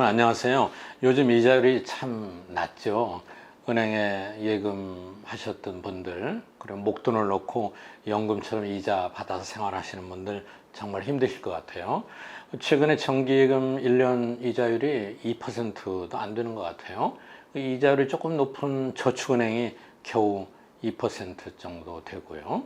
여러분 안녕하세요. 요즘 이자율이 참 낮죠. 은행에 예금하셨던 분들, 그리고 목돈을 넣고 연금처럼 이자 받아서 생활하시는 분들 정말 힘드실 것 같아요. 최근에 정기예금 1년 이자율이 2%도 안 되는 것 같아요. 이자율이 조금 높은 저축은행이 겨우 2% 정도 되고요.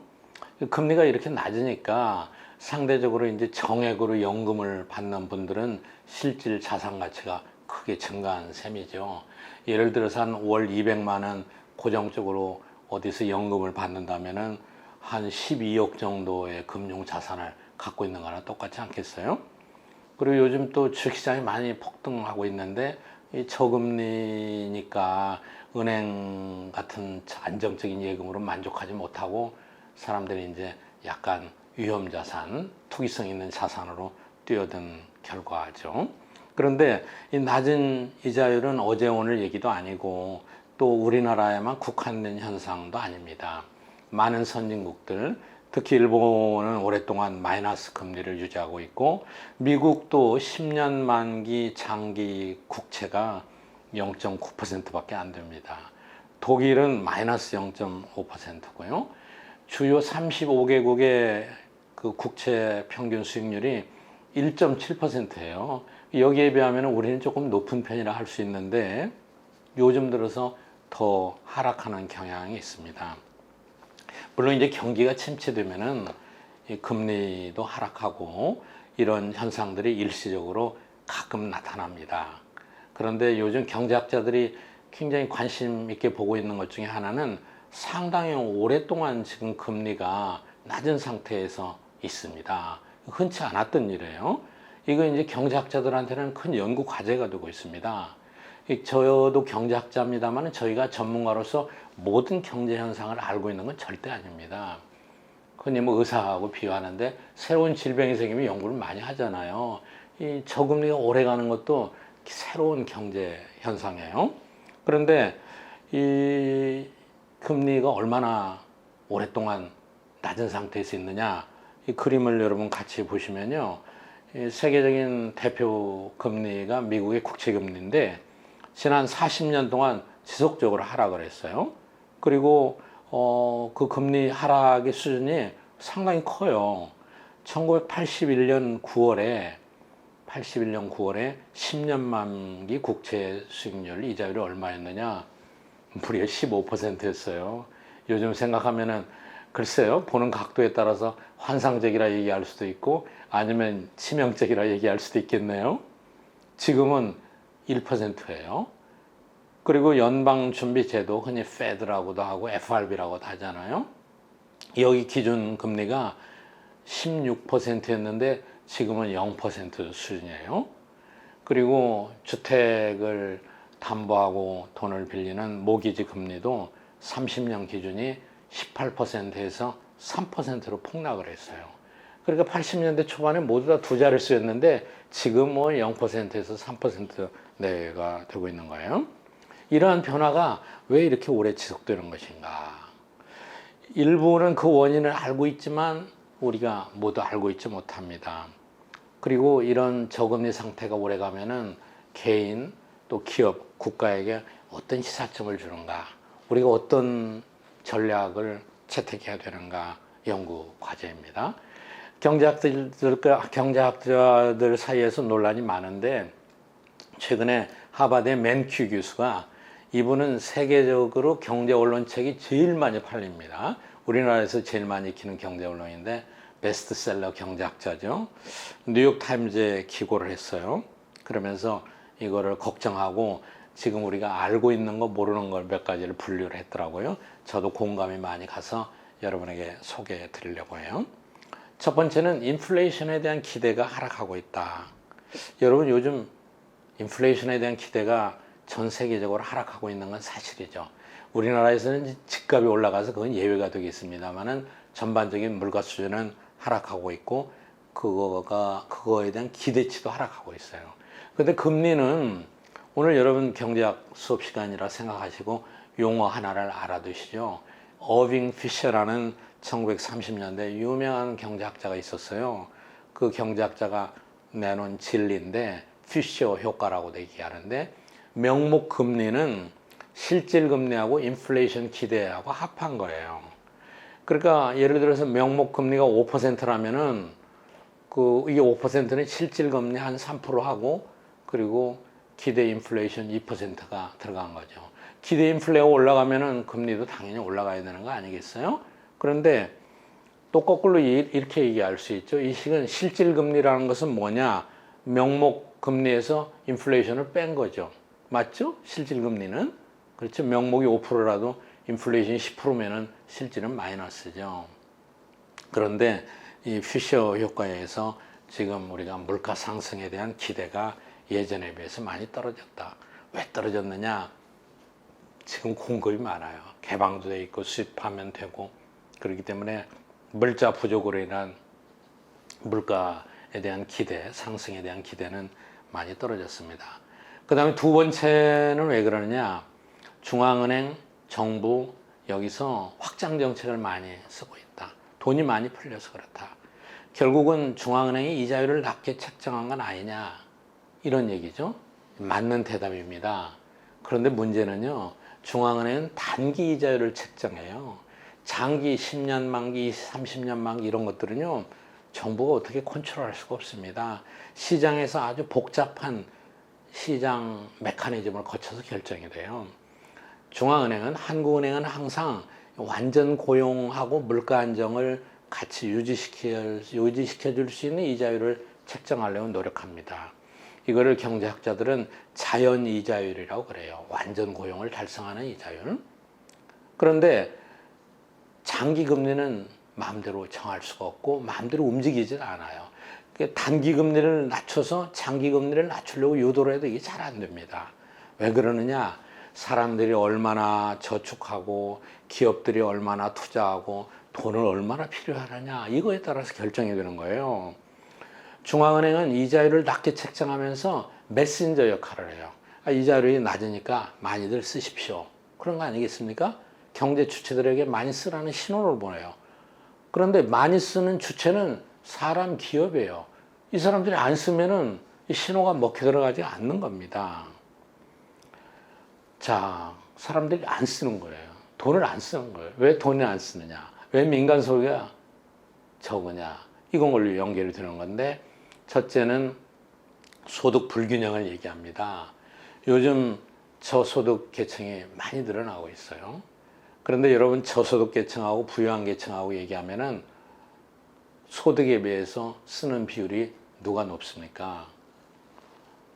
금리가 이렇게 낮으니까 상대적으로 이제 정액으로 연금을 받는 분들은 실질 자산 가치가 크게 증가한 셈이죠. 예를 들어서 한 월 200만 원 고정적으로 어디서 연금을 받는다면은 한 12억 정도의 금융 자산을 갖고 있는 거나 똑같지 않겠어요? 그리고 요즘 또 주식시장이 많이 폭등하고 있는데 이 저금리니까 은행 같은 안정적인 예금으로 만족하지 못하고 사람들이 이제 약간 위험자산, 투기성 있는 자산으로 뛰어든 결과죠. 그런데 이 낮은 이자율은 어제 오늘 얘기도 아니고 또 우리나라에만 국한된 현상도 아닙니다. 많은 선진국들, 특히 일본은 오랫동안 마이너스 금리를 유지하고 있고 미국도 10년 만기 장기 국채가 0.9%밖에 안 됩니다. 독일은 마이너스 0.5%고요. 주요 35개국의 그 국채 평균 수익률이 1.7%예요. 여기에 비하면 우리는 조금 높은 편이라 할 수 있는데 요즘 들어서 더 하락하는 경향이 있습니다. 물론 이제 경기가 침체되면은 금리도 하락하고 이런 현상들이 일시적으로 가끔 나타납니다. 그런데 요즘 경제학자들이 굉장히 관심 있게 보고 있는 것 중에 하나는 상당히 오랫동안 지금 금리가 낮은 상태에서 있습니다. 흔치 않았던 일이에요. 이거 이제 경제학자들한테는 큰 연구 과제가 되고 있습니다. 저도 경제학자입니다만 저희가 전문가로서 모든 경제 현상을 알고 있는 건 절대 아닙니다. 흔히 뭐 의사하고 비유하는데 새로운 질병이 생기면 연구를 많이 하잖아요. 이 저금리가 오래 가는 것도 새로운 경제 현상이에요. 그런데 이 금리가 얼마나 오랫동안 낮은 상태에서 있느냐, 이 그림을 여러분 같이 보시면요. 세계적인 대표 금리가 미국의 국채 금리인데 지난 40년 동안 지속적으로 하락을 했어요. 그리고 그 금리 하락의 수준이 상당히 커요. 1981년 9월에 10년 만기 국채 수익률 이자율이 얼마였느냐? 무려 15%였어요. 요즘 생각하면은 글쎄요, 보는 각도에 따라서 환상적이라 얘기할 수도 있고 아니면 치명적이라 얘기할 수도 있겠네요. 지금은 1%예요. 그리고 연방준비제도, 흔히 페드라고도 하고 FRB라고도 하잖아요. 여기 기준 금리가 16%였는데 지금은 0% 수준이에요. 그리고 주택을 담보하고 돈을 빌리는 모기지 금리도 30년 기준이 18%에서 3%로 폭락을 했어요. 그러니까 80년대 초반에 모두 다 두 자릿수였는데 지금 뭐 0%에서 3% 내외가 되고 있는 거예요. 이러한 변화가 왜 이렇게 오래 지속되는 것인가? 일부는 그 원인을 알고 있지만 우리가 모두 알고 있지 못합니다. 그리고 이런 저금리 상태가 오래 가면은 개인 또 기업, 국가에게 어떤 시사점을 주는가? 우리가 어떤 전략을 채택해야 되는가? 연구 과제입니다. 경제학자들 사이에서 논란이 많은데 최근에 하버드의 맨큐 교수가 이분은 세계적으로 경제 언론책이 제일 많이 팔립니다. 우리나라에서 제일 많이 읽히는 경제 언론인데 베스트셀러 경제학자죠. 뉴욕타임즈에 기고를 했어요. 그러면서 이거를 걱정하고 지금 우리가 알고 있는 거 모르는 걸 몇 가지를 분류를 했더라고요. 저도 공감이 많이 가서 여러분에게 소개해 드리려고 해요. 첫 번째는 인플레이션에 대한 기대가 하락하고 있다. 여러분 요즘 인플레이션에 대한 기대가 전 세계적으로 하락하고 있는 건 사실이죠. 우리나라에서는 집값이 올라가서 그건 예외가 되겠습니다만은 전반적인 물가 수준은 하락하고 있고 그거에 대한 기대치도 하락하고 있어요. 근데 금리는 오늘 여러분 경제학 수업 시간이라 생각하시고 용어 하나를 알아두시죠. 어빙 피셔라는 1930년대 유명한 경제학자가 있었어요. 그 경제학자가 내놓은 진리인데 피셔 효과라고 얘기하는데, 명목 금리는 실질 금리하고 인플레이션 기대하고 합한 거예요. 그러니까 예를 들어서 명목 금리가 5%라면은 이게 5%는 실질 금리 한 3%하고, 그리고 기대 인플레이션 2%가 들어간 거죠. 기대 인플레가 올라가면은 금리도 당연히 올라가야 되는 거 아니겠어요? 그런데 또 거꾸로 이렇게 얘기할 수 있죠. 이 식은 실질 금리라는 것은 뭐냐? 명목 금리에서 인플레이션을 뺀 거죠. 맞죠? 실질 금리는. 그렇죠. 명목이 5%라도 인플레이션이 10%면은 실질은 마이너스죠. 그런데 이 피셔 효과에 의해서 지금 우리가 물가 상승에 대한 기대가 예전에 비해서 많이 떨어졌다. 왜 떨어졌느냐? 지금 공급이 많아요. 개방도 돼 있고 수입하면 되고, 그렇기 때문에 물자 부족으로 인한 물가에 대한 기대, 상승에 대한 기대는 많이 떨어졌습니다. 그 다음에 두 번째는 왜 그러느냐? 중앙은행, 정부 여기서 확장 정책을 많이 쓰고 있다. 돈이 많이 풀려서 그렇다. 결국은 중앙은행이 이자율을 낮게 책정한 건 아니냐, 이런 얘기죠. 맞는 대답입니다. 그런데 문제는요, 중앙은행은 단기 이자율을 책정해요. 장기 10년 만기, 30년 만기 이런 것들은요, 정부가 어떻게 컨트롤할 수가 없습니다. 시장에서 아주 복잡한 시장 메커니즘을 거쳐서 결정이 돼요. 중앙은행은, 한국은행은 항상 완전 고용하고 물가 안정을 같이 유지시켜 줄 수 있는 이자율을 책정하려고 노력합니다. 이거를 경제학자들은 자연 이자율이라고 그래요. 완전 고용을 달성하는 이자율. 그런데 장기 금리는 마음대로 정할 수가 없고 마음대로 움직이질 않아요. 단기 금리를 낮춰서 장기 금리를 낮추려고 유도를 해도 이게 잘 안 됩니다. 왜 그러느냐? 사람들이 얼마나 저축하고 기업들이 얼마나 투자하고 돈을 얼마나 필요하느냐, 이거에 따라서 결정이 되는 거예요. 중앙은행은 이자율을 낮게 책정하면서 메신저 역할을 해요. 이자율이 낮으니까 많이들 쓰십시오. 그런 거 아니겠습니까? 경제 주체들에게 많이 쓰라는 신호를 보내요. 그런데 많이 쓰는 주체는 사람, 기업이에요. 이 사람들이 안 쓰면은 이 신호가 먹혀 들어가지 않는 겁니다. 자, 사람들이 안 쓰는 거예요. 돈을 안 쓰는 거예요. 왜 돈을 안 쓰느냐? 왜 민간 소비가 적으냐? 이건 연결이 되는 건데, 첫째는 소득 불균형을 얘기합니다. 요즘 저소득 계층이 많이 늘어나고 있어요. 그런데 여러분, 저소득 계층하고 부유한 계층하고 얘기하면은 소득에 비해서 쓰는 비율이 누가 높습니까?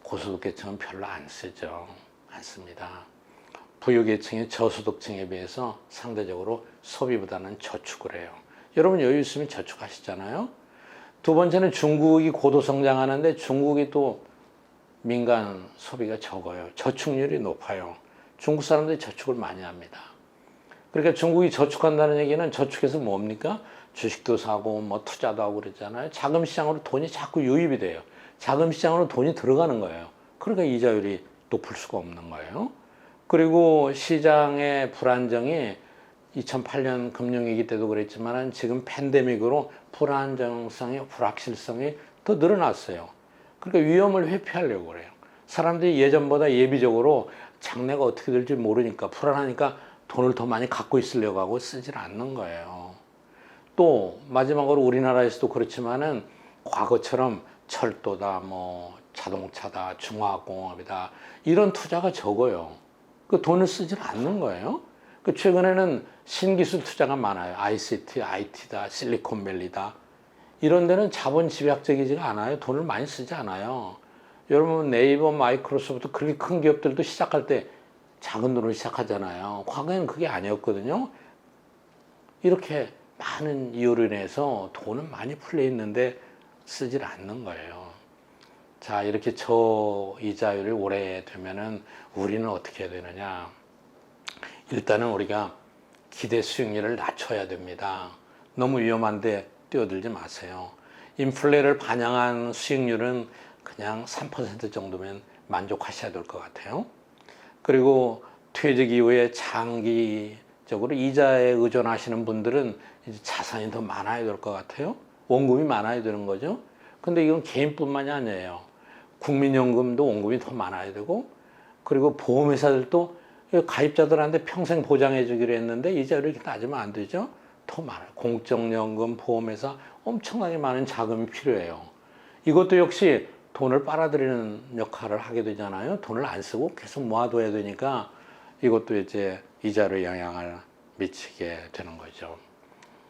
고소득 계층은 별로 안 쓰죠. 안 씁니다. 부유 계층이 저소득층에 비해서 상대적으로 소비보다는 저축을 해요. 여러분, 여유 있으면 저축하시잖아요. 두 번째는 중국이 고도 성장하는데 중국이 또 민간 소비가 적어요. 저축률이 높아요. 중국 사람들이 저축을 많이 합니다. 그러니까 중국이 저축한다는 얘기는 저축해서 뭡니까? 주식도 사고 뭐 투자도 하고 그러잖아요. 자금 시장으로 돈이 자꾸 유입이 돼요. 자금 시장으로 돈이 들어가는 거예요. 그러니까 이자율이 높을 수가 없는 거예요. 그리고 시장의 불안정이 2008년 금융위기 때도 그랬지만 지금 팬데믹으로 불안정성이, 불확실성이 더 늘어났어요. 그러니까 위험을 회피하려고 그래요. 사람들이 예전보다 예비적으로 장래가 어떻게 될지 모르니까, 불안하니까 돈을 더 많이 갖고 있으려고 하고 쓰질 않는 거예요. 또 마지막으로 우리나라에서도 그렇지만은 과거처럼 철도다, 뭐 자동차다, 중화공업이다, 이런 투자가 적어요. 그 돈을 쓰질 않는 거예요. 그 최근에는 신기술 투자가 많아요. ICT, IT다, 실리콘밸리다. 이런 데는 자본 집약적이지가 않아요. 돈을 많이 쓰지 않아요. 여러분, 네이버, 마이크로소프트, 그렇게 큰 기업들도 시작할 때 작은 돈으로 시작하잖아요. 과거에는 그게 아니었거든요. 이렇게 많은 이유로 인해서 돈은 많이 풀려 있는데 쓰질 않는 거예요. 자, 이렇게 저이자율이 오래 되면은 우리는 어떻게 해야 되느냐? 일단은 우리가 기대 수익률을 낮춰야 됩니다. 너무 위험한데 뛰어들지 마세요. 인플레를 반영한 수익률은 그냥 3% 정도면 만족하셔야 될 것 같아요. 그리고 퇴직 이후에 장기적으로 이자에 의존하시는 분들은 이제 자산이 더 많아야 될 것 같아요. 원금이 많아야 되는 거죠. 근데 이건 개인뿐만이 아니에요. 국민연금도 원금이 더 많아야 되고, 그리고 보험회사들도 가입자들한테 평생 보장해 주기로 했는데 이자를 이렇게 따지면 안 되죠. 더 많아요. 공적연금, 보험회사 엄청나게 많은 자금이 필요해요. 이것도 역시 돈을 빨아들이는 역할을 하게 되잖아요. 돈을 안 쓰고 계속 모아둬야 되니까 이것도 이제 이자로 영향을 미치게 되는 거죠.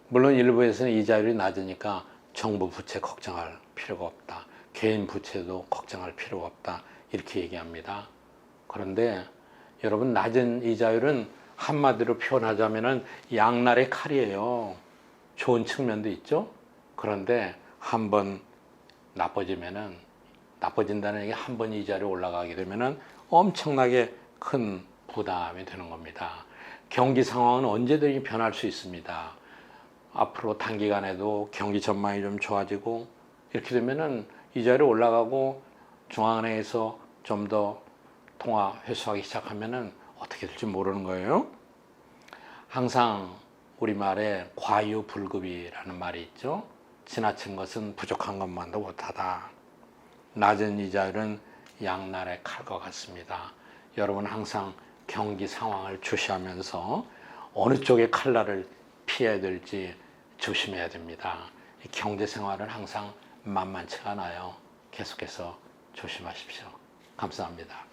물론 일부에서는 이자율이 낮으니까 정부 부채 걱정할 필요가 없다. 개인 부채도 걱정할 필요가 없다. 이렇게 얘기합니다. 그런데 여러분, 낮은 이자율은 한마디로 표현하자면은 양날의 칼이에요. 좋은 측면도 있죠. 그런데 한번 나빠진다는 얘기, 한 번 이자율이 올라가게 되면은 엄청나게 큰 부담이 되는 겁니다. 경기 상황은 언제든지 변할 수 있습니다. 앞으로 단기간에도 경기 전망이 좀 좋아지고 이렇게 되면은 이자율이 올라가고 중앙은행에서 좀 더 통화 회수하기 시작하면은 어떻게 될지 모르는 거예요. 항상 우리말에 과유불급이라는 말이 있죠. 지나친 것은 부족한 것만도 못하다. 낮은 이자율은 양날의 칼과 같습니다. 여러분 항상 경기 상황을 주시하면서 어느 쪽의 칼날을 피해야 될지 조심해야 됩니다. 경제 생활은 항상 만만치가 않아요. 계속해서 조심하십시오. 감사합니다.